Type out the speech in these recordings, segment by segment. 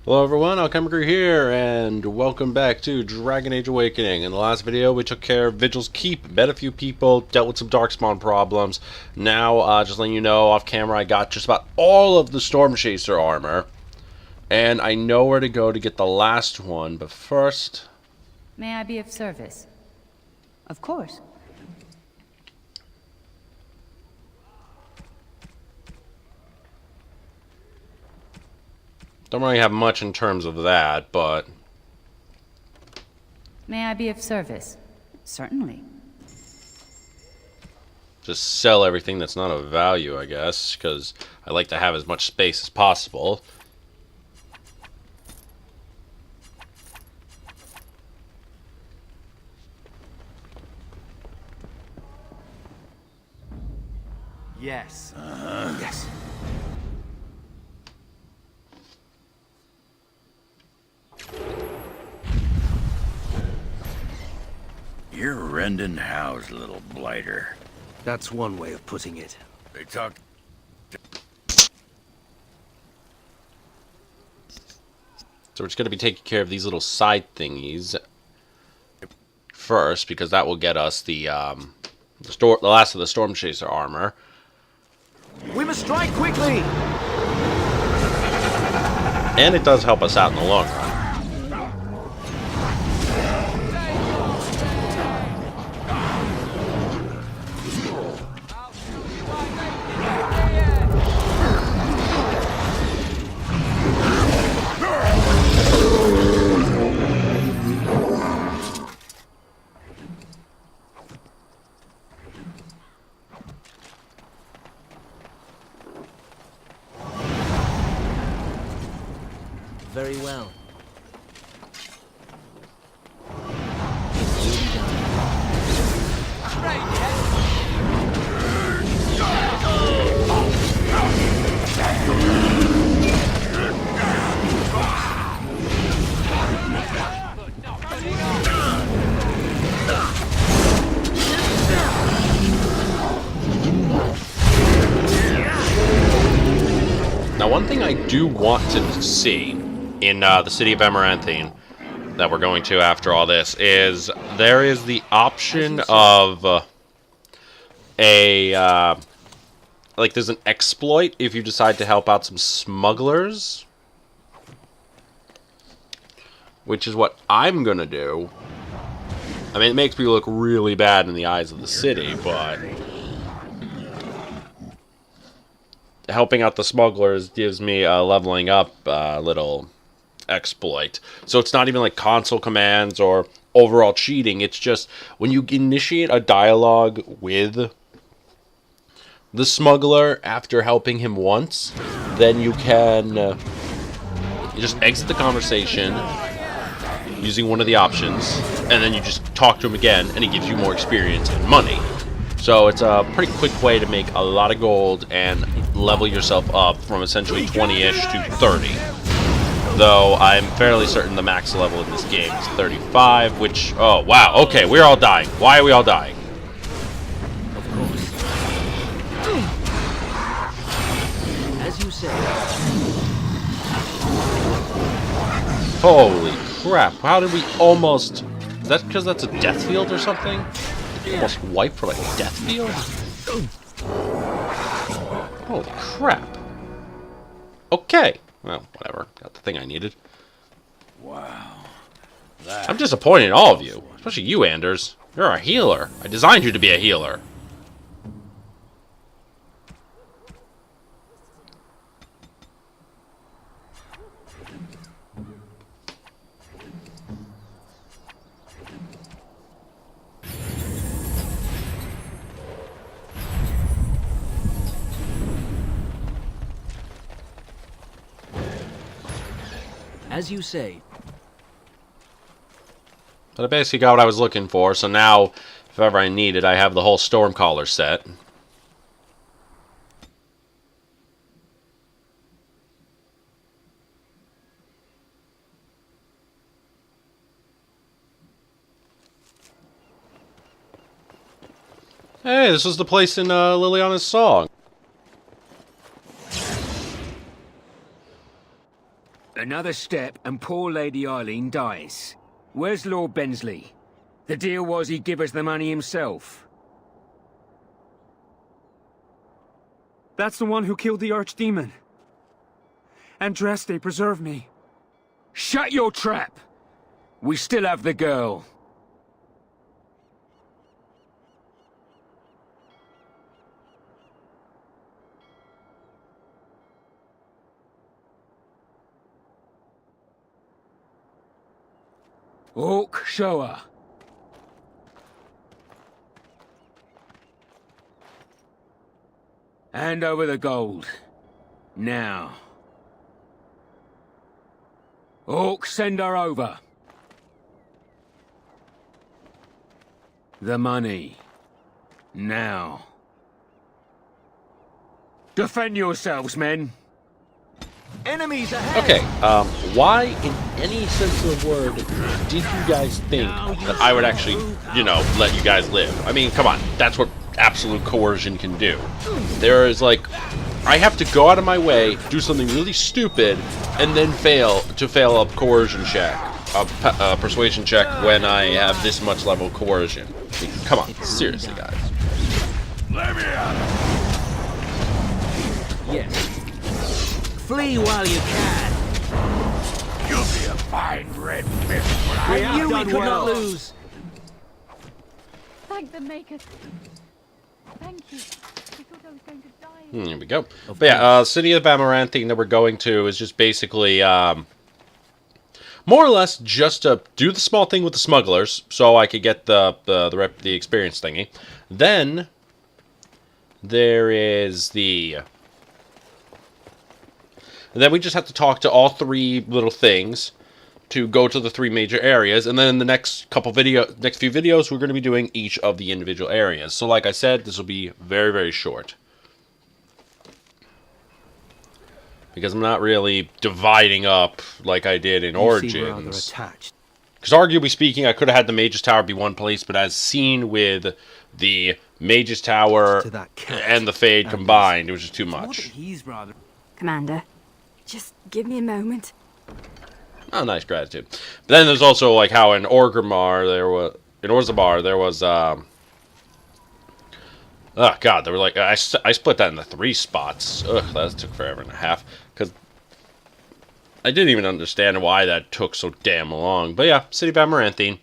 Hello everyone, Alchemicgree here, and welcome back to Dragon Age Awakening. In the last video, we took care of Vigil's Keep, met a few people, dealt with some Darkspawn problems. Now, just letting you know, off camera, I got just about all of the Storm Chaser armor. And I know where to go to get the last one, but first... May I be of service? Of course. Don't really have much in terms of that, but... May I be of service? Certainly. Just sell everything that's not of value, I guess, because I like to have as much space as possible. Yes. Yes. You're rending house, little blighter. That's one way of putting it. They talk. So we're just going to be taking care of these little side thingies first, because that will get us the last of the Storm Chaser armor. We must strike quickly! And it does help us out in the long run. Very well. Now, one thing I do want to see in the city of Amaranthine that we're going to after all this is there is the option of like there's an exploit if you decide to help out some smugglers, which is what I'm gonna do. I mean, it makes me look really bad in the eyes of the city, but helping out the smugglers gives me a leveling up little exploit. So it's not even like console commands or overall cheating. It's just when you initiate a dialogue with the smuggler after helping him once, then you can you just exit the conversation using one of the options, and then you just talk to him again, and he gives you more experience and money. So it's a pretty quick way to make a lot of gold and level yourself up from essentially 20-ish to 30. Though I'm fairly certain the max level in this game is 35, which... Oh, wow. Okay, we're all dying. Why are we all dying? Of course. As you say. Holy crap. How did we almost... Is that because that's a death field or something? Did we almost wipe for like a death field? Holy crap. Okay. Well, whatever. Got the thing I needed. Wow. I'm disappointed in all of you. Especially you, Anders. You're a healer. I designed you to be a healer. As you say. But I basically got what I was looking for, so now, if ever I need it, I have the whole Stormcaller set. Hey, this was the place in Liliana's song. Another step and poor Lady Eileen dies. Where's Lord Bensley? The deal was he'd give us the money himself. That's the one who killed the Archdemon. Andraste, preserve me. Shut your trap! We still have the girl. Orc, show her. Hand over the gold. Now. Orc, send her over. The money. Now. Defend yourselves, men. Enemies ahead! Okay, why in any sense of the word did you guys think that I would actually, you know, let you guys live? I mean, come on, that's what absolute coercion can do. There is like, I have to go out of my way, do something really stupid, and then fail a coercion check, a persuasion check when I have this much level coercion. I mean, come on, seriously, guys. Let me out! Yes. Flee while you can. You'll be a fine red fist when I I... knew we could not lose. Thank the Maker. Thank you. I thought I was going to die. Here we go. But yeah, City of Amaranthine that we're going to is just basically, more or less just to do the small thing with the smugglers, so I could get the experience thingy. Then there is the... And then we just have to talk to all three little things to go to the three major areas. And then in the next few videos, we're going to be doing each of the individual areas. So like I said, this will be very, very short. Because I'm not really dividing up like I did in Origins. Because arguably speaking, I could have had the Mage's Tower be one place, but as seen with the Mage's Tower and the Fade combined, it was just too much. Commander, just give me a moment. Oh, nice gratitude. But then there's also like how in Orgrimmar there was oh god, there were like I split that into 3 spots. Ugh, that took forever and a half because I didn't even understand why that took so damn long. But yeah, City of Amaranthine.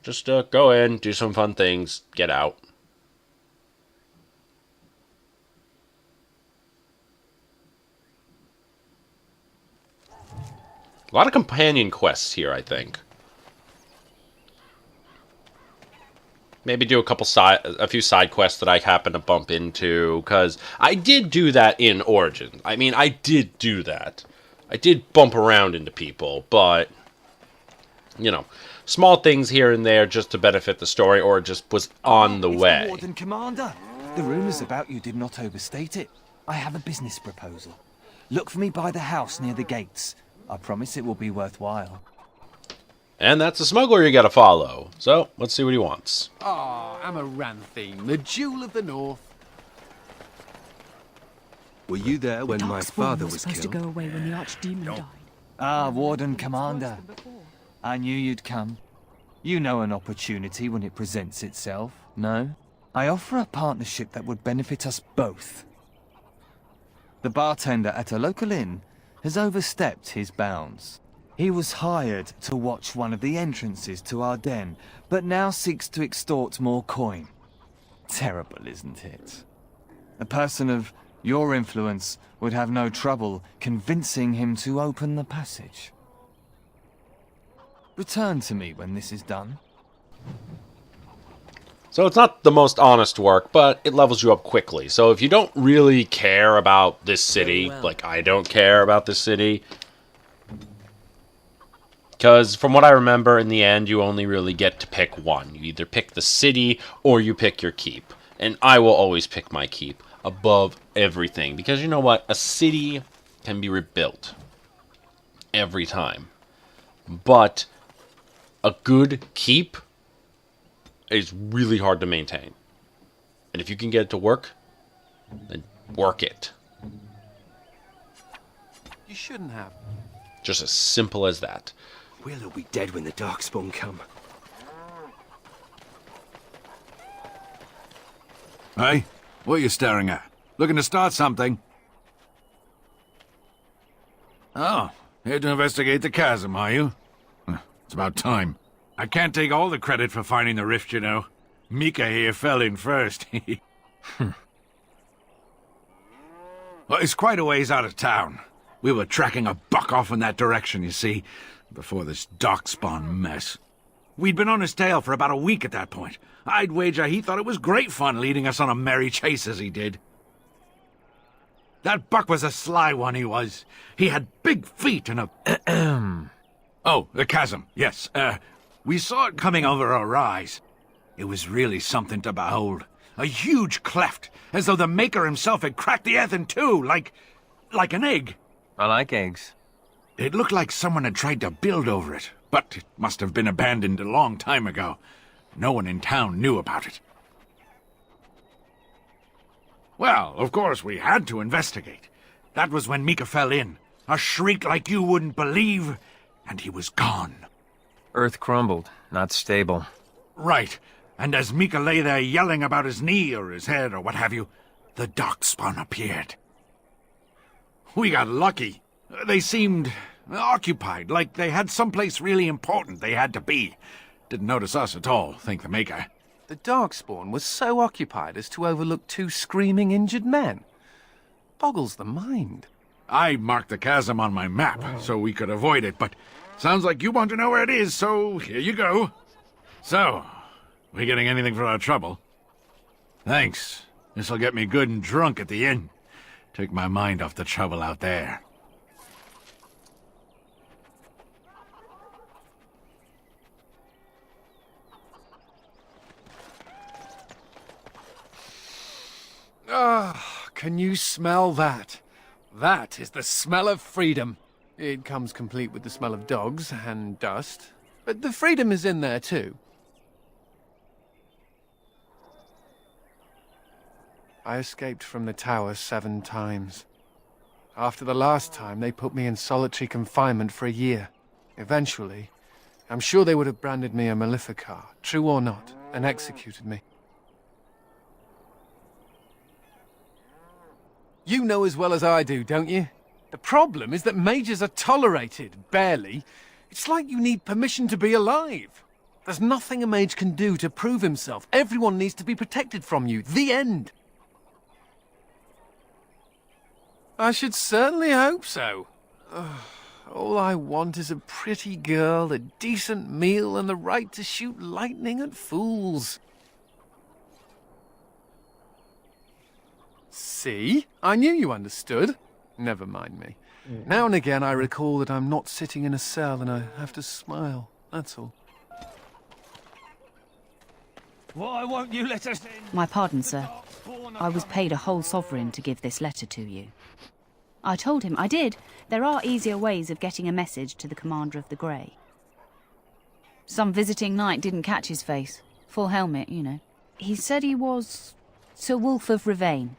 Just go in, do some fun things, get out. A lot of companion quests here, I think. Maybe do a few side quests that I happen to bump into, because I did do that in Origins. I mean, I did do that. I did bump around into people, but, you know, small things here and there just to benefit the story, or just was on the way. The Warden, Commander. The rumours about you did not overstate it. I have a business proposal. Look for me by the house near the gates. I promise it will be worthwhile. And that's the smuggler you gotta follow. So, let's see what he wants. Ah, Amaranthine, the jewel of the north. Were you there when my father was supposed killed? to go away when the Archdemon died. Ah, Warden, Commander. I knew you'd come. You know an opportunity when it presents itself, no? I offer a partnership that would benefit us both. The bartender at a local inn has overstepped his bounds. He was hired to watch one of the entrances to our den, but now seeks to extort more coin. Terrible, isn't it? A person of your influence would have no trouble convincing him to open the passage. Return to me when this is done. So it's not the most honest work, but it levels you up quickly. So if you don't really care about this city, like I don't care about this city, because from what I remember, in the end, you only really get to pick one. You either pick the city or you pick your keep. And I will always pick my keep above everything. Because you know what? A city can be rebuilt every time. But a good keep is really hard to maintain. And if you can get it to work, then work it. You shouldn't have. Just as simple as that. We'll all be dead when the Darkspawn come. Hey, what are you staring at? Looking to start something? Oh, here to investigate the chasm, are you? It's about time. I can't take all the credit for finding the rift, you know. Mika here fell in first. Well, it's quite a ways out of town. We were tracking a buck off in that direction, you see, before this darkspawn mess. We'd been on his tail for about a week at that point. I'd wager he thought it was great fun leading us on a merry chase as he did. That buck was a sly one, he was. He had big feet and a... Oh, the chasm, yes. We saw it coming over a rise. It was really something to behold. A huge cleft, as though the Maker himself had cracked the earth in two, like an egg. I like eggs. It looked like someone had tried to build over it, but it must have been abandoned a long time ago. No one in town knew about it. Well, of course, we had to investigate. That was when Mika fell in. A shriek like you wouldn't believe, and he was gone. Earth crumbled, not stable. Right, and as Mika lay there yelling about his knee or his head or what have you, the Darkspawn appeared. We got lucky. They seemed occupied, like they had someplace really important they had to be. Didn't notice us at all, thank the Maker. The Darkspawn was so occupied as to overlook two screaming injured men. Boggles the mind. I marked the chasm on my map so we could avoid it, but sounds like you want to know where it is, so here you go. So, we getting anything for our trouble? Thanks. This'll get me good and drunk at the inn. Take my mind off the trouble out there. Ah, can you smell that? That is the smell of freedom. It comes complete with the smell of dogs and dust, but the freedom is in there too. I escaped from the tower 7 times. After the last time, they put me in solitary confinement for a year. Eventually, I'm sure they would have branded me a Maleficar, true or not, and executed me. You know as well as I do, don't you? The problem is that mages are tolerated, barely. It's like you need permission to be alive. There's nothing a mage can do to prove himself. Everyone needs to be protected from you. The end. I should certainly hope so. All I want is a pretty girl, a decent meal, and the right to shoot lightning at fools. See? I knew you understood. Never mind me. Now and again I recall that I'm not sitting in a cell and I have to smile. That's all. Why won't you let us in? My pardon, sir. I was paid a whole sovereign to give this letter to you. I told him I did. There are easier ways of getting a message to the commander of the Grey. Some visiting knight didn't catch his face. Full helmet, you know. He said he was Sir Wolf of Ravane.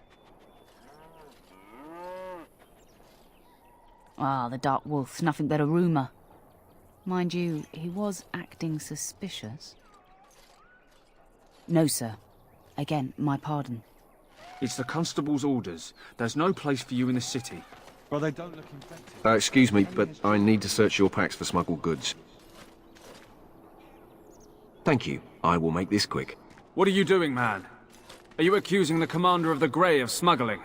Ah, the Dark Wolf's nothing but a rumour. Mind you, he was acting suspicious. No, sir. Again, my pardon. It's the constable's orders. There's no place for you in the city. Well, they don't look infected. Excuse me, but I need to search your packs for smuggled goods. Thank you. I will make this quick. What are you doing, man? Are you accusing the commander of the Grey of smuggling?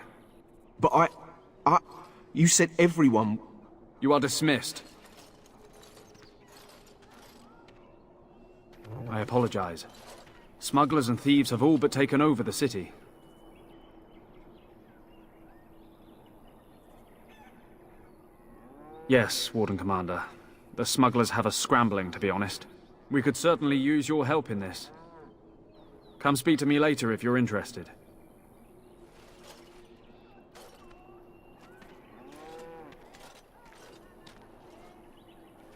But you said everyone... You are dismissed. I apologize. Smugglers and thieves have all but taken over the city. Yes, Warden Commander. The smugglers have us scrambling, to be honest. We could certainly use your help in this. Come speak to me later if you're interested.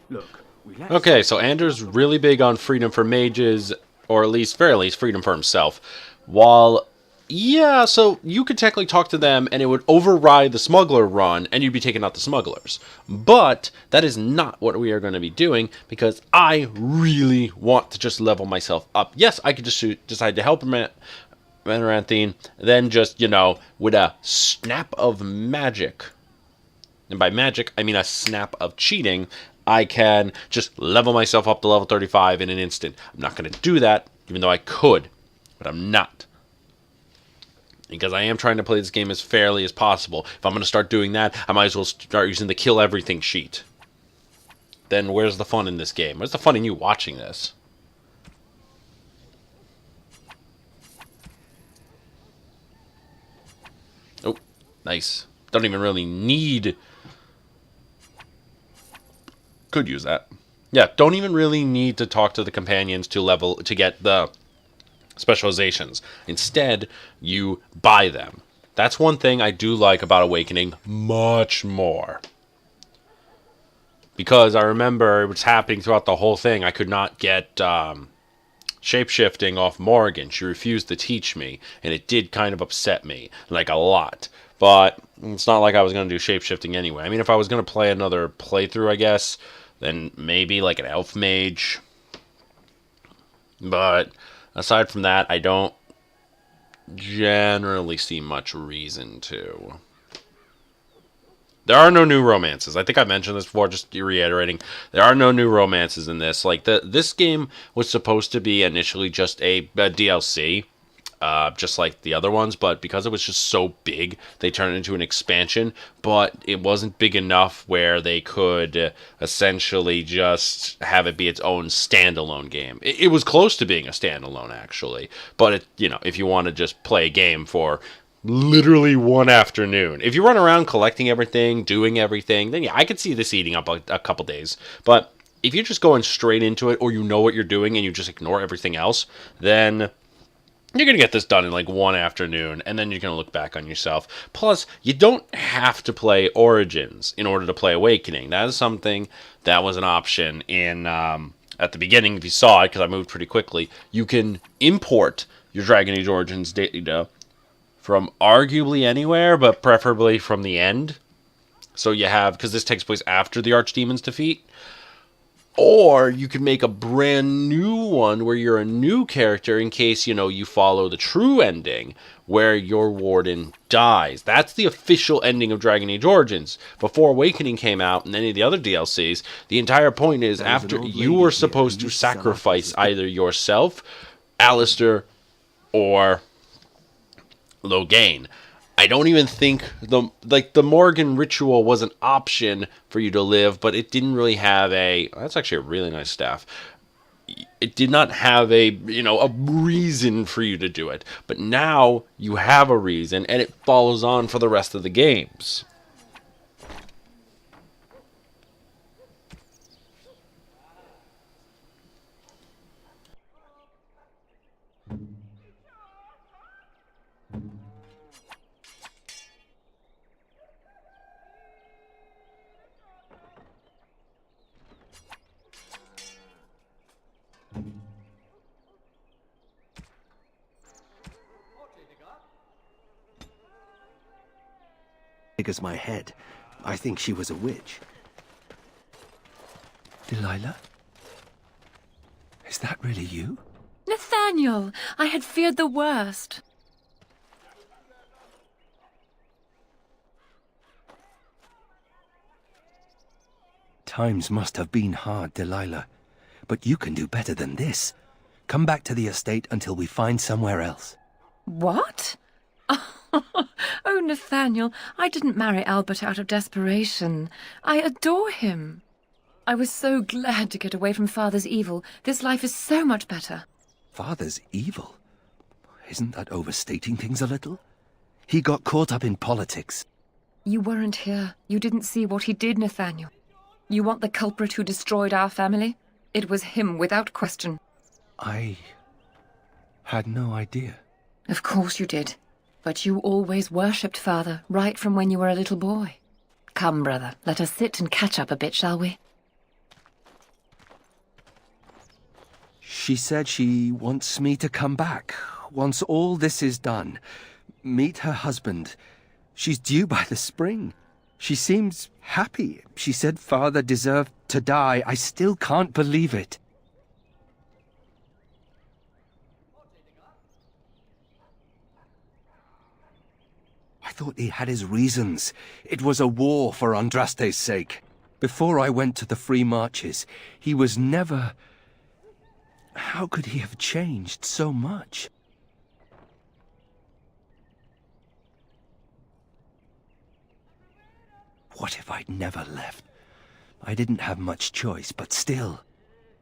Look, Okay, so Anders really big on freedom for mages, or at least, very least, freedom for himself. While Yeah, so you could technically talk to them and it would override the smuggler run and you'd be taking out the smugglers. But that is not what we are going to be doing because I really want to just level myself up. Yes, I could just decide to help Amaranthine, then just, with a snap of magic. And by magic, I mean a snap of cheating. I can just level myself up to level 35 in an instant. I'm not going to do that, even though I could, but I'm not. Because I am trying to play this game as fairly as possible. If I'm going to start doing that, I might as well start using the kill everything sheet. Then where's the fun in this game? Where's the fun in you watching this? Oh, nice. Don't even really need... Could use that. Yeah, don't even really need to talk to the companions to get the specializations. Instead, you buy them. That's one thing I do like about Awakening much more. Because I remember it was happening throughout the whole thing. I could not get shapeshifting off Morgan. She refused to teach me, and it did kind of upset me, like a lot. But it's not like I was going to do shapeshifting anyway. I mean, if I was going to play another playthrough, I guess, then maybe like an elf mage. But aside from that, I don't generally see much reason to. There are no new romances. I think I mentioned this before, just reiterating. There are no new romances in this. Like, this game was supposed to be initially just a DLC, just like the other ones, but because it was just so big, they turned it into an expansion, but it wasn't big enough where they could essentially just have it be its own standalone game. It was close to being a standalone, actually, but if you want to just play a game for literally one afternoon, if you run around collecting everything, doing everything, then yeah, I could see this eating up a couple days. But if you're just going straight into it, or you know what you're doing and you just ignore everything else, then you're going to get this done in like one afternoon, and then you're going to look back on yourself. Plus, you don't have to play Origins in order to play Awakening. That is something that was an option in at the beginning. If you saw it, because I moved pretty quickly, you can import your Dragon Age Origins data from arguably anywhere, but preferably from the end. So you have, because this takes place after the Archdemon's defeat. Or you could make a brand new one where you're a new character in case, you follow the true ending where your warden dies. That's the official ending of Dragon Age Origins. Before Awakening came out and any of the other DLCs, the entire point is after you were supposed to sacrifice either yourself, Alistair, or Loghain. I don't even think the Morgan ritual was an option for you to live, but it didn't really have that's actually a really nice staff. It did not have a reason for you to do it. But now you have a reason, and it follows on for the rest of the games. Big as my head. I think she was a witch. Delilah? Is that really you? Nathaniel, I had feared the worst. Times must have been hard, Delilah. But you can do better than this. Come back to the estate until we find somewhere else. What? Oh, Nathaniel, I didn't marry Albert out of desperation. I adore him. I was so glad to get away from Father's evil. This life is so much better. Father's evil? Isn't that overstating things a little? He got caught up in politics. You weren't here. You didn't see what he did, Nathaniel. You want the culprit who destroyed our family? It was him, without question. I had no idea. Of course you did. But you always worshipped Father, right from when you were a little boy. Come, brother, let us sit and catch up a bit, shall we? She said she wants me to come back. once all this is done, meet her husband. She's due by the spring. She seems happy. She said father deserved to die. I still can't believe it. I thought he had his reasons. It was a war for Andraste's sake. Before I went to the Free Marches, he was never... How could he have changed so much? What if I'd never left? I didn't have much choice, but still.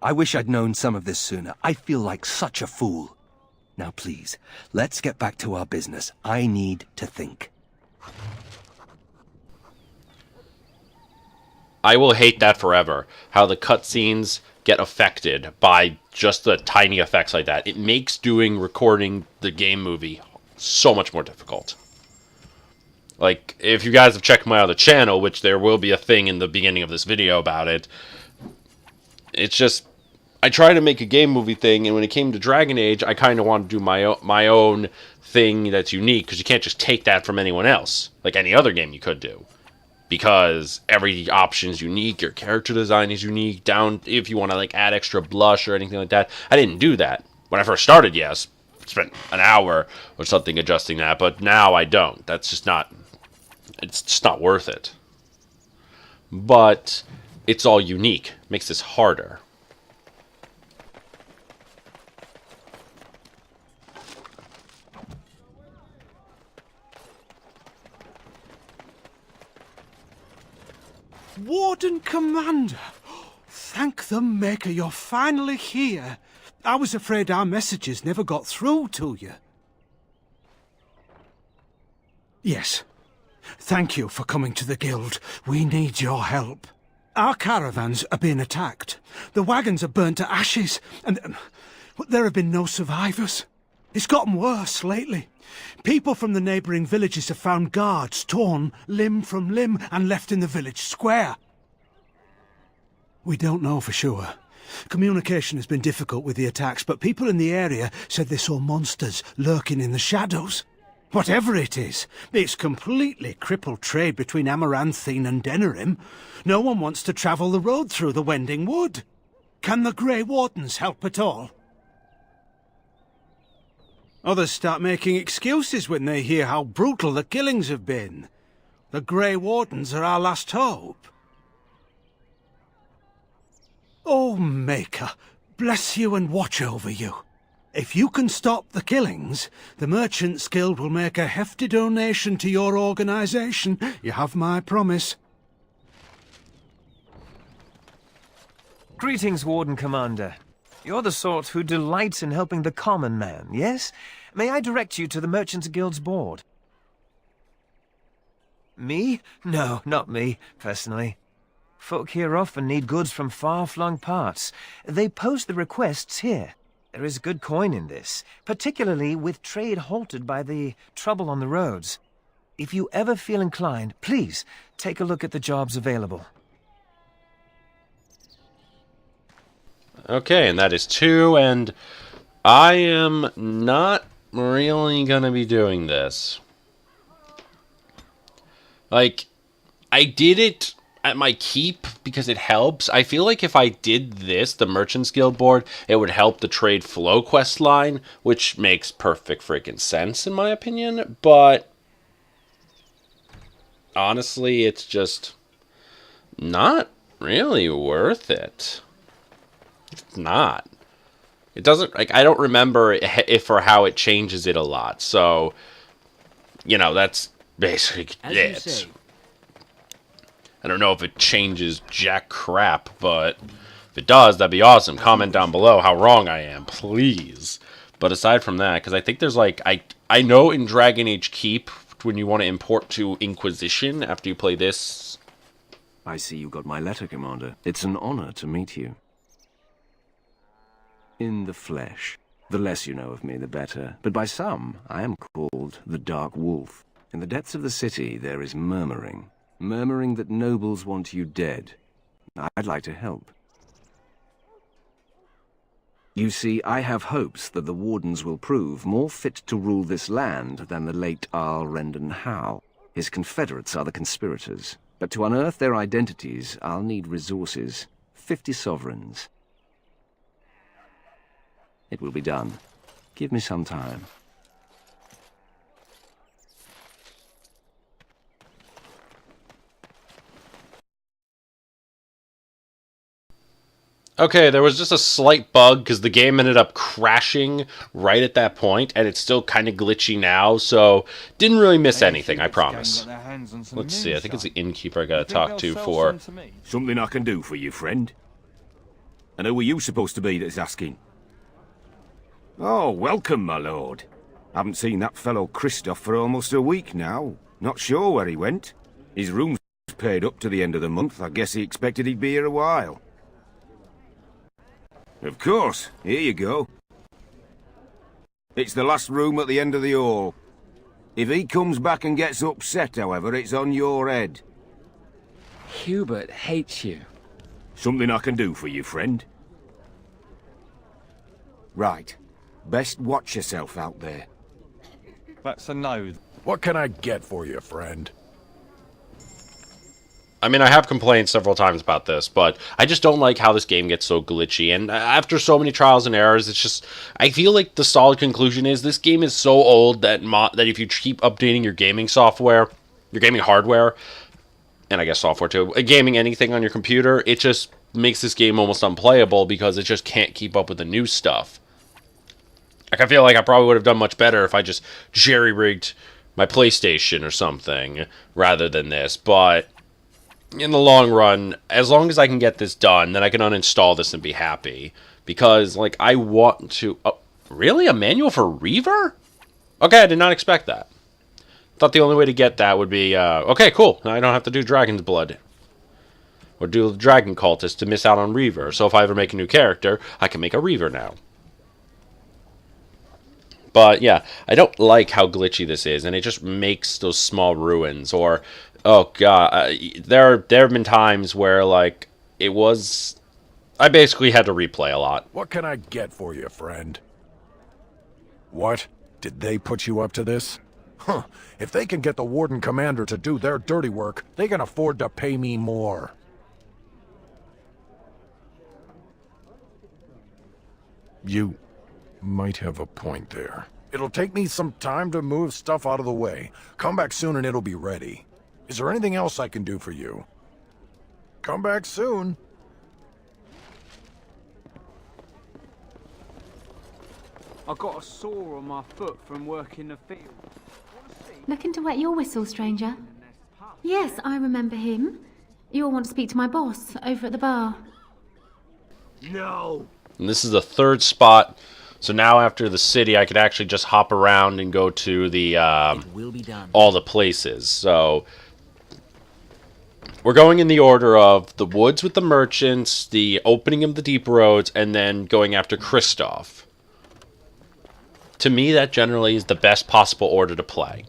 I wish I'd known some of this sooner. I feel like such a fool. Now please, let's get back to our business. I need to think. I will hate that forever. How the cutscenes get affected by just the tiny effects like that. It makes recording the game movie so much more difficult. Like, if you guys have checked my other channel, which there will be a thing in the beginning of this video about it, it's just, I try to make a game movie thing, and when it came to Dragon Age, I kind of wanted to do my own thing that's unique, because you can't just take that from anyone else, like any other game you could do. Because every option is unique, your character design is unique, down if you want to like add extra blush or anything like that. I didn't do that. When I first started, yes, spent an hour or something adjusting that, but now I don't. That's just not, it's just not worth it. But it's all unique. Makes this harder. Warden Commander! Thank the Maker you're finally here. I was afraid our messages never got through to you. Yes. Thank you for coming to the Guild. We need your help. Our caravans are being attacked. The wagons are burnt to ashes, and there have been no survivors. It's gotten worse lately. People from the neighbouring villages have found guards torn limb from limb and left in the village square. We don't know for sure. Communication has been difficult with the attacks, but people in the area said they saw monsters lurking in the shadows. Whatever it is, it's completely crippled trade between Amaranthine and Denerim. No one wants to travel the road through the Wending Wood. Can the Grey Wardens help at all? Others start making excuses when they hear how brutal the killings have been. The Grey Wardens are our last hope. Oh, Maker, bless you and watch over you. If you can stop the killings, the Merchants Guild will make a hefty donation to your organisation. You have my promise. Greetings, Warden Commander. You're the sort who delights in helping the common man, yes? May I direct you to the Merchants Guild's board? Me? No, not me, personally. Folk here often need goods from far-flung parts. They post the requests here. There is good coin in this, particularly with trade halted by the trouble on the roads. If you ever feel inclined, please take a look at the jobs available. Okay, and that is 2, and I am not really gonna be doing this. Like, I did it at my keep because it helps. I feel like if I did this, the Merchants Guild board, it would help the trade flow quest line, which makes perfect freaking sense in my opinion, but honestly, it's just not really worth it. It's not. It doesn't, like, I don't remember if or how it changes it a lot. So, you know, that's basically it. I don't know if it changes jack crap, but if it does, that'd be awesome. Comment down below how wrong I am, please. But aside from that, because I think there's like, I know in Dragon Age Keep, when you want to import to Inquisition after you play this. I see you got my letter, Commander. It's an honor to meet you. In the flesh. The less you know of me, the better. But by some, I am called the Dark Wolf. In the depths of the city, there is murmuring. Murmuring that nobles want you dead. I'd like to help. You see, I have hopes that the Wardens will prove more fit to rule this land than the late Arl Rendon Howe. His confederates are the conspirators. But to unearth their identities, I'll need resources. 50 sovereigns. It will be done. Give me some time. Okay, there was just a slight bug because the game ended up crashing right at that point, and it's still kind of glitchy now, so didn't really miss anything, I promise. Let's see, I think it's the innkeeper I gotta talk to for... Something I can do for you, friend? And who are you supposed to be that's asking? Oh, welcome, my lord. Haven't seen that fellow Christoph for almost a week now. Not sure where he went. His room's paid up to the end of the month. I guess he expected he'd be here a while. Of course. Here you go. It's the last room at the end of the hall. If he comes back and gets upset, however, it's on your head. Hubert hates you. Something I can do for you, friend? Right. Best watch yourself out there. That's a no. What can I get for you, friend? I mean, I have complained several times about this, but I just don't like how this game gets so glitchy, and after so many trials and errors, it's just... I feel like the solid conclusion is this game is so old that that if you keep updating your gaming software, your gaming hardware, and I guess software too, gaming anything on your computer, it just makes this game almost unplayable because it just can't keep up with the new stuff. Like, I feel like I probably would have done much better if I just jerry-rigged my PlayStation or something rather than this, but... in the long run, as long as I can get this done, then I can uninstall this and be happy. Because, like, I want to... Oh, really? A manual for Reaver? Okay, I did not expect that. Thought the only way to get that would be... okay, cool. I don't have to do Dragon's Blood. Or do the Dragon Cultist to miss out on Reaver. So if I ever make a new character, I can make a Reaver now. But, yeah, I don't like how glitchy this is. And it just makes those small ruins or... oh, God. There have been times where, like, it was... I basically had to replay a lot. What can I get for you, friend? What? Did they put you up to this? Huh. If they can get the Warden Commander to do their dirty work, they can afford to pay me more. You might have a point there. It'll take me some time to move stuff out of the way. Come back soon and it'll be ready. Is there anything else I can do for you? Come back soon. I got a sore on my foot from working the field. Looking to wet your whistle, stranger? Yes, I remember him. You'll want to speak to my boss over at the bar. No! And this is the third spot. So now after the city, I could actually just hop around and go to the all the places. So we're going in the order of the woods with the merchants, the opening of the deep roads, and then going after Christoph. To me, that generally is the best possible order to play.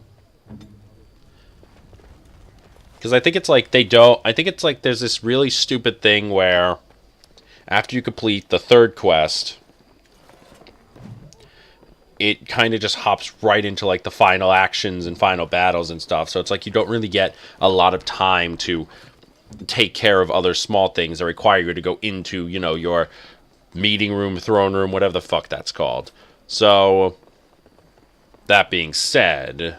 Because I think it's like they don't... I think it's like there's this really stupid thing where after you complete the third quest, it kind of just hops right into like the final actions and final battles and stuff. So it's like you don't really get a lot of time to take care of other small things that require you to go into, you know, your meeting room, throne room, whatever the fuck that's called. So, that being said,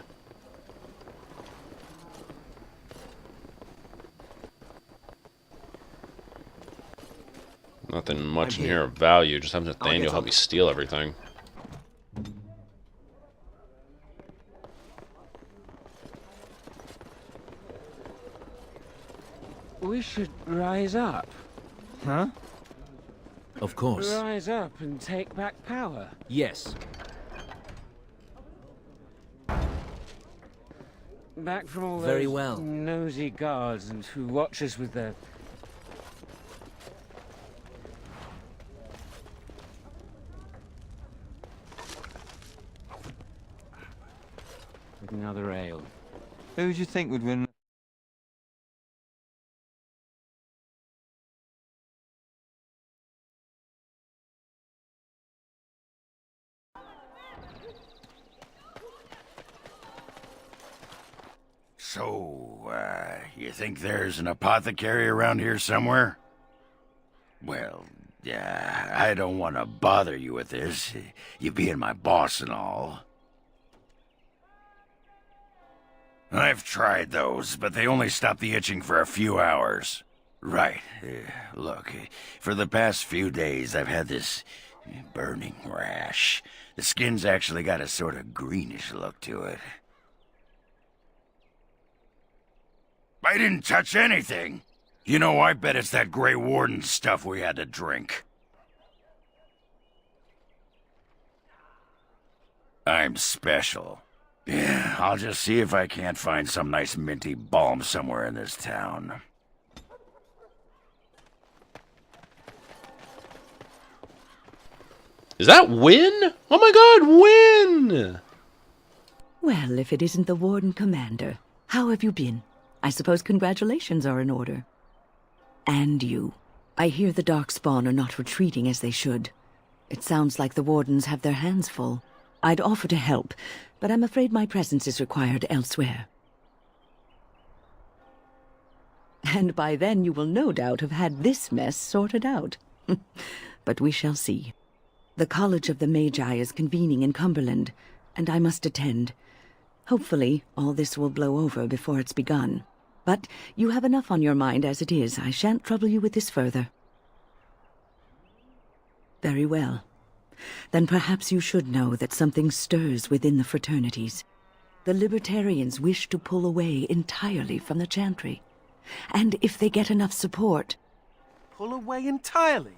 nothing much in here of value. Just having Nathaniel help me steal everything. We should rise up. Huh? Of course. Rise up and take back power. Yes. Back from all those nosy guards and who watch us with their... with another ale. Who do you think would win? So, you think there's an apothecary around here somewhere? Well, yeah, I don't want to bother you with this, you being my boss and all. I've tried those, but they only stop the itching for a few hours. Right. Look, for the past few days I've had this burning rash. The skin's actually got a sort of greenish look to it. I didn't touch anything! You know, I bet it's that Grey Warden stuff we had to drink. I'm special. Yeah, I'll just see if I can't find some nice minty balm somewhere in this town. Is that Wynn? Oh my god, Wynn! Well, if it isn't the Warden Commander, how have you been? I suppose congratulations are in order. And you. I hear the Darkspawn are not retreating as they should. It sounds like the Wardens have their hands full. I'd offer to help, but I'm afraid my presence is required elsewhere. And by then you will no doubt have had this mess sorted out. But we shall see. The College of the Magi is convening in Cumberland, and I must attend. Hopefully, all this will blow over before it's begun. But you have enough on your mind as it is. I shan't trouble you with this further. Very well. Then perhaps you should know that something stirs within the fraternities. The Libertarians wish to pull away entirely from the Chantry. And if they get enough support... Pull away entirely?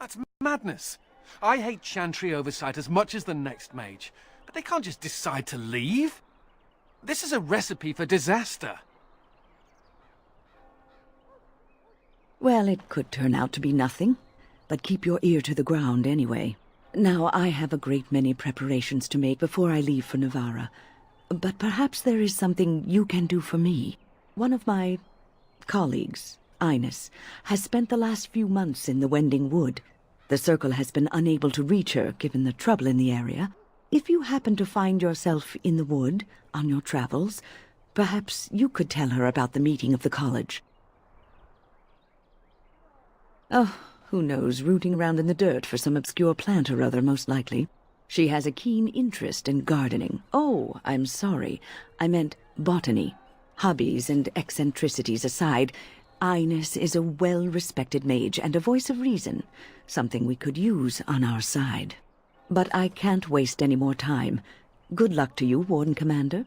That's madness. I hate Chantry oversight as much as the next mage, but they can't just decide to leave. This is a recipe for disaster. Well, it could turn out to be nothing, but keep your ear to the ground anyway. Now, I have a great many preparations to make before I leave for Navarra, but perhaps there is something you can do for me. One of my colleagues, Ines, has spent the last few months in the Wending Wood. The Circle has been unable to reach her, given the trouble in the area. If you happen to find yourself in the wood on your travels, perhaps you could tell her about the meeting of the college. Oh, who knows, rooting around in the dirt for some obscure plant or other, most likely. She has a keen interest in gardening. Oh, I'm sorry. I meant botany. Hobbies and eccentricities aside, Ines is a well-respected mage and a voice of reason, something we could use on our side. But I can't waste any more time. Good luck to you, Warden Commander.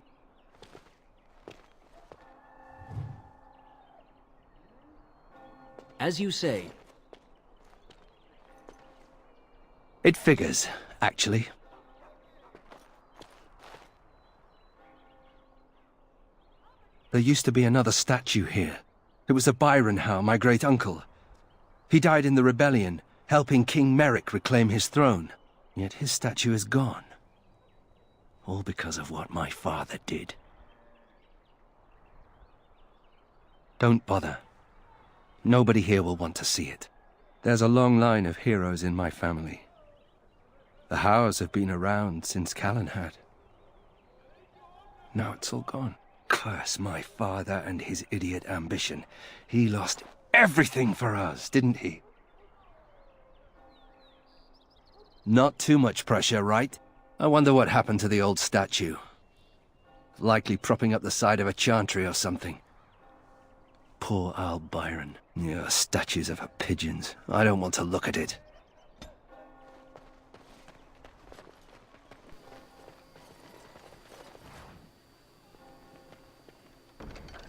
As you say. It figures, actually. There used to be another statue here. It was a Byron Howe, my great-uncle. He died in the rebellion, helping King Merrick reclaim his throne. Yet his statue is gone. All because of what my father did. Don't bother. Nobody here will want to see it. There's a long line of heroes in my family. The Howes have been around since Callan had. Now it's all gone. Curse my father and his idiot ambition. He lost everything for us, didn't he? Not too much pressure, right? I wonder what happened to the old statue. Likely propping up the side of a chantry or something. Poor Al Byron. Yeah, statues of her pigeons. I don't want to look at it.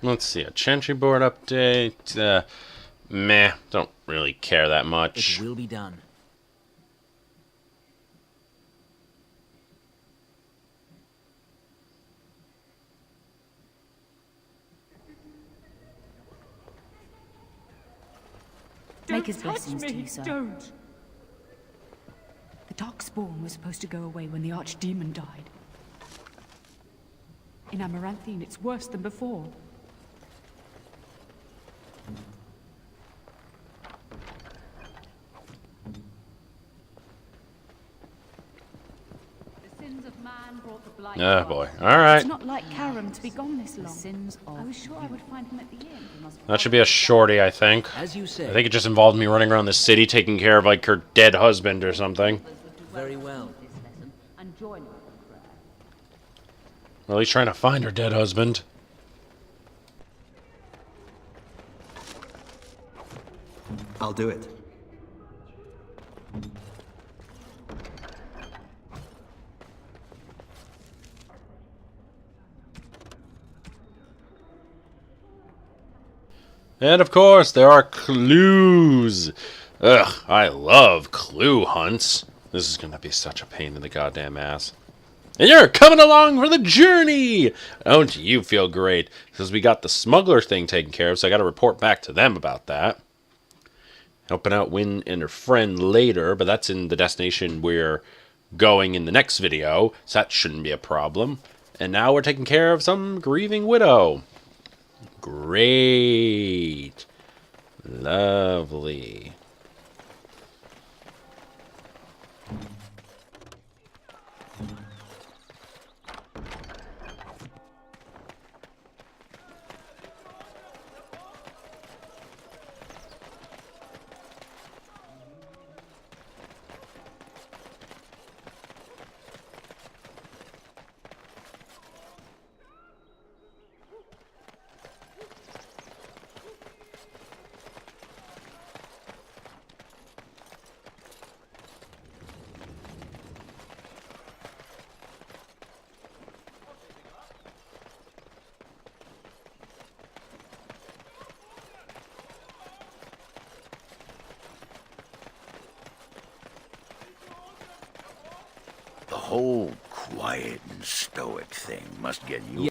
Let's see, a Chantry board update. Meh, don't really care that much. It will be done. Make his blessings to you, sir. Don't! The Darkspawn was supposed to go away when the Archdemon died. In Amaranthine, it's worse than before. The sins of man Oh boy. Alright. It's not like Karam to be gone this long. I was sure I would find him at the inn. That should be a shorty, I think. As you say. I think it just involved me running around the city taking care of, like, her dead husband or something. Very well. Well, he's trying to find her dead husband. I'll do it. And of course, there are clues. Ugh, I love clue hunts. This is gonna be such a pain in the goddamn ass. And you're coming along for the journey! Don't you feel great? Because we got the smuggler thing taken care of, so I gotta report back to them about that. Helping out Wynn and her friend later, but that's in the destination we're going in the next video, so that shouldn't be a problem. And now we're taking care of some grieving widow. Great. Lovely. The whole quiet and stoic thing must get you...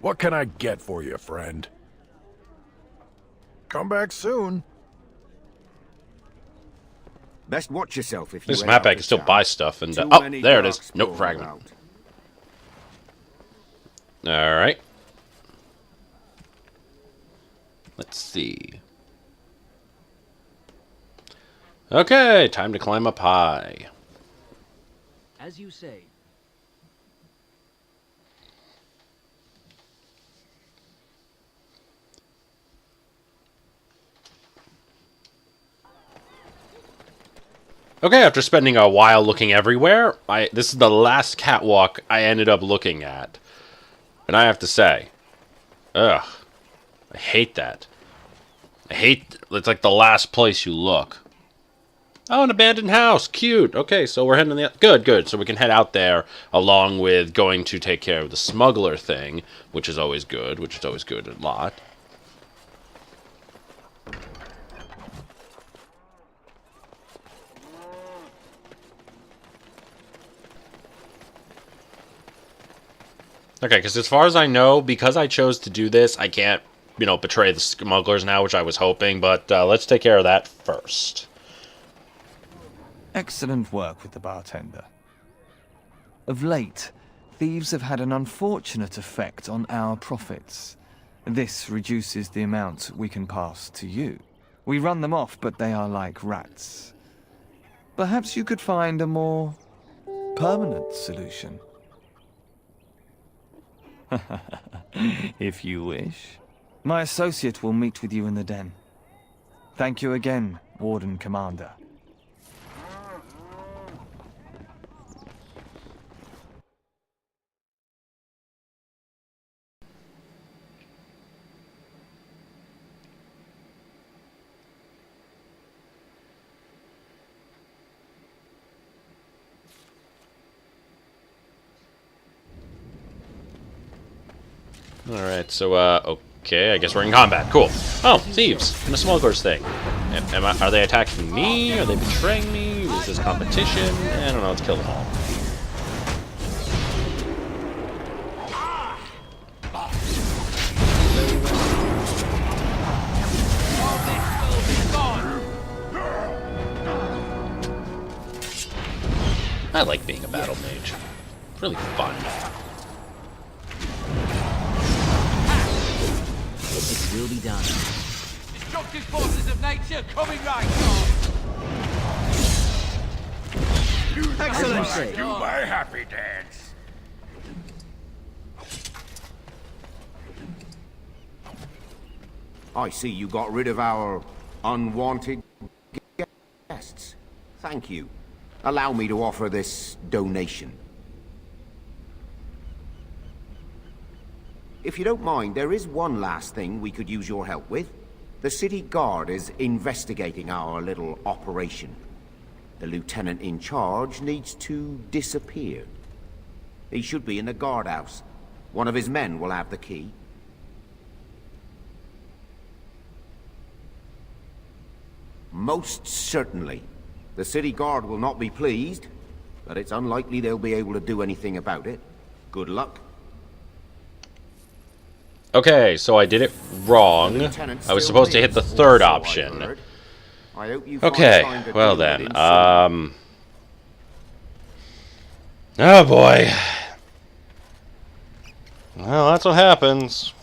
What can I get for you, friend? Come back soon. Best watch yourself if you... This map I can still buy stuff and... oh, there it is. Note fragment. Alright. Let's see. Okay, time to climb up high. As you say. Okay, after spending a while looking everywhere, this is the last catwalk I ended up looking at. And I have to say, ugh, I hate that. It's like the last place you look. Oh, an abandoned house, cute. Okay, so we're heading good. So we can head out there along with going to take care of the smuggler thing, which is always good, a lot. Okay, because as far as I know, because I chose to do this, I can't, betray the smugglers now, which I was hoping, but let's take care of that first. Excellent work with the bartender. Of late, thieves have had an unfortunate effect on our profits. This reduces the amount we can pass to you. We run them off, but they are like rats. Perhaps you could find a more permanent solution. If you wish. My associate will meet with you in the den. Thank you again, Warden Commander. Alright, so, okay, I guess we're in combat. Cool. Oh, thieves, and the smugglers thing. Are they attacking me? Are they betraying me? Is this competition? I don't know, let's kill them all. I like being a battle mage. It's really fun. It will be done. Destructive forces of nature coming right. Excellent. Do my happy dance. I see you got rid of our unwanted guests. Thank you. Allow me to offer this donation. If you don't mind, there is one last thing we could use your help with. The city guard is investigating our little operation. The lieutenant in charge needs to disappear. He should be in the guardhouse. One of his men will have the key. Most certainly. The city guard will not be pleased, but it's unlikely they'll be able to do anything about it. Good luck. Okay, so I did it wrong. I was supposed to hit the third option. Okay, well then, oh boy. Well, that's what happens.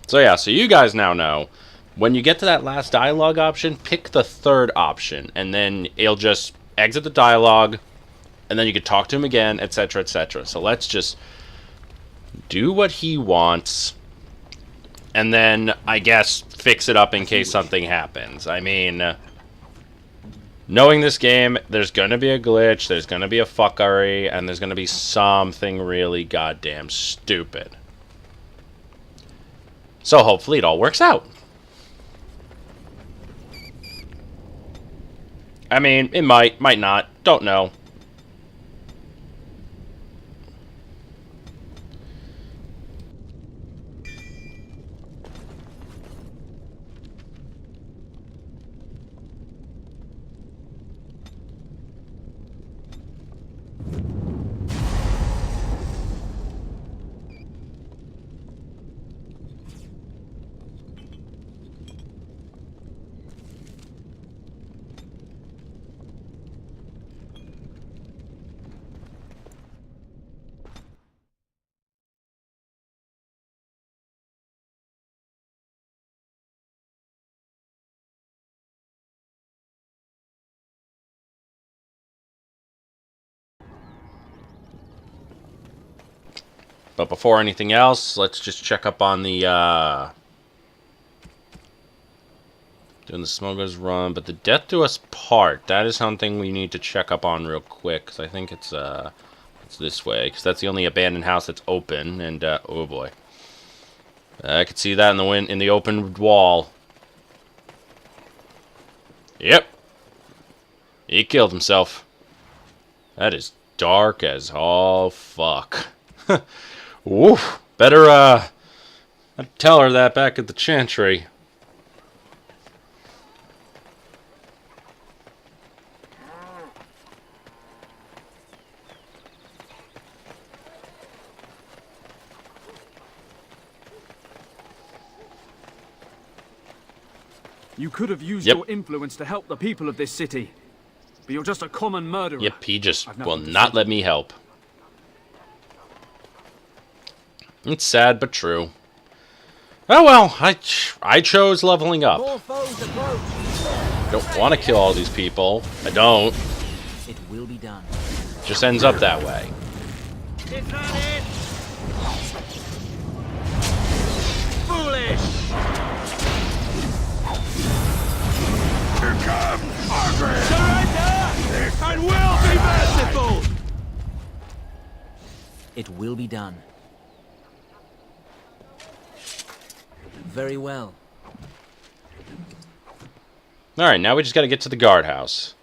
So yeah, so you guys now know, when you get to that last dialogue option, pick the third option, and then it'll just exit the dialogue, and then you can talk to him again, etc., etc. So let's just do what he wants, and then, I guess, fix it up in case something happens. I mean, knowing this game, there's gonna be a glitch, there's gonna be a fuckery, and there's gonna be something really goddamn stupid. So hopefully it all works out. I mean, it might not, don't know. But before anything else, let's just check up on the, doing the Smuggler's Run. But the Death Do Us part, that is something we need to check up on real quick. Because I think it's this way. Because that's the only abandoned house that's open. And, oh boy. I could see that in the open wall. Yep. He killed himself. That is dark as all fuck. Woof. Better, I'd tell her that back at the Chantry. You could have used your influence to help the people of this city. But you're just a common murderer. Yep, he just will not let me help. It's sad, but true. Oh well, I chose leveling up. Don't want to kill all these people. I don't. It will be done. Just ends up that way. It's not it. Foolish. Here comes Margaret. Surrender and will be merciful. It will be done. Very well. Alright, now we just gotta get to the guardhouse.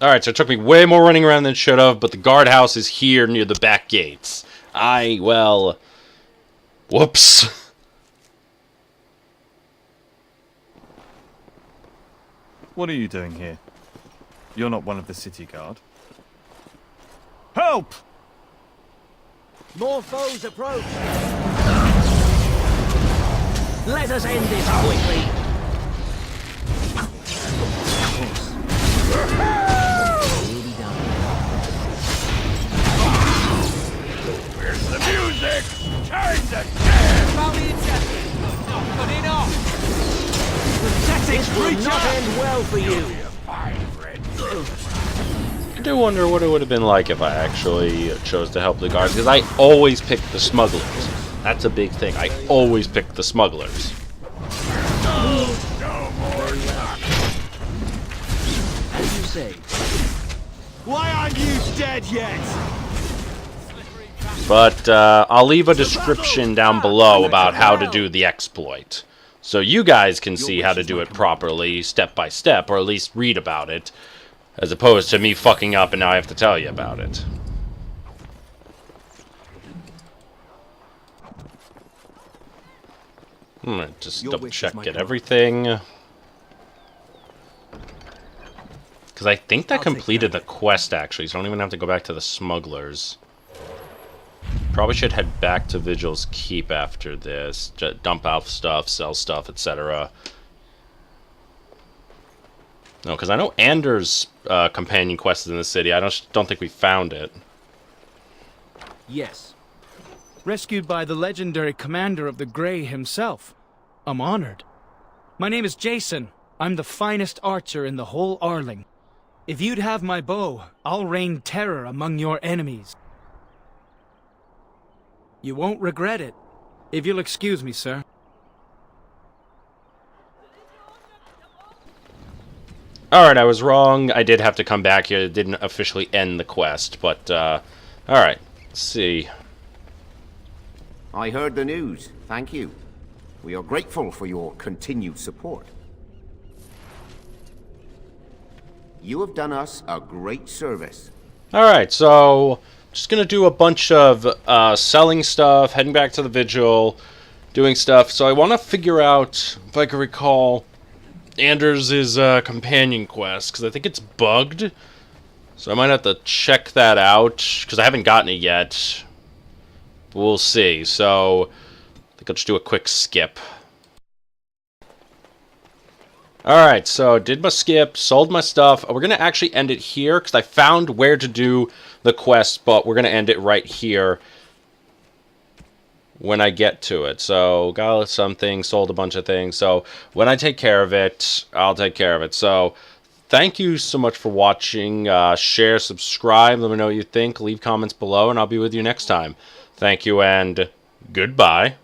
Alright, so it took me way more running around than it should have, but the guardhouse is here near the back gates. Well... Whoops. What are you doing here? You're not one of the city guard. Help! More foes approach. Let us end this quickly. Will be done. This will not end well for you. I do wonder what it would have been like if I actually chose to help the guards, because I always pick the smugglers. That's a big thing. I always pick the smugglers. As you say. Why aren't you dead yet? But I'll leave a description down below about how to do the exploit. So you guys can see how to do it properly, step by step, or at least read about it, as opposed to me fucking up and now I have to tell you about it. I'm gonna just double check, get everything. Because I think that completed the quest, actually, so I don't even have to go back to the smugglers. Probably should head back to Vigil's Keep after this. Dump out stuff, sell stuff, etc. No, because I know Anders' companion quest is in the city. I don't think we found it. Yes. Rescued by the legendary commander of the Grey himself. I'm honored. My name is Jason. I'm the finest archer in the whole Arling. If you'd have my bow, I'll rain terror among your enemies. You won't regret it, if you'll excuse me, sir. Alright, I was wrong. I did have to come back here. It didn't officially end the quest, but, alright. Let's see. I heard the news. Thank you. We are grateful for your continued support. You have done us a great service. Alright, so just gonna do a bunch of selling stuff, heading back to the Vigil, doing stuff. So I want to figure out, if I can recall, Anders' companion quest, because I think it's bugged. So I might have to check that out, because I haven't gotten it yet. But we'll see. So I think I'll just do a quick skip. Alright, so did my skip, sold my stuff. We're going to actually end it here, because I found where to do the quest, but we're going to end it right here when I get to it. So, got something, sold a bunch of things. So, when I take care of it, I'll take care of it. So, thank you so much for watching. Share, subscribe, let me know what you think. Leave comments below, and I'll be with you next time. Thank you, and goodbye.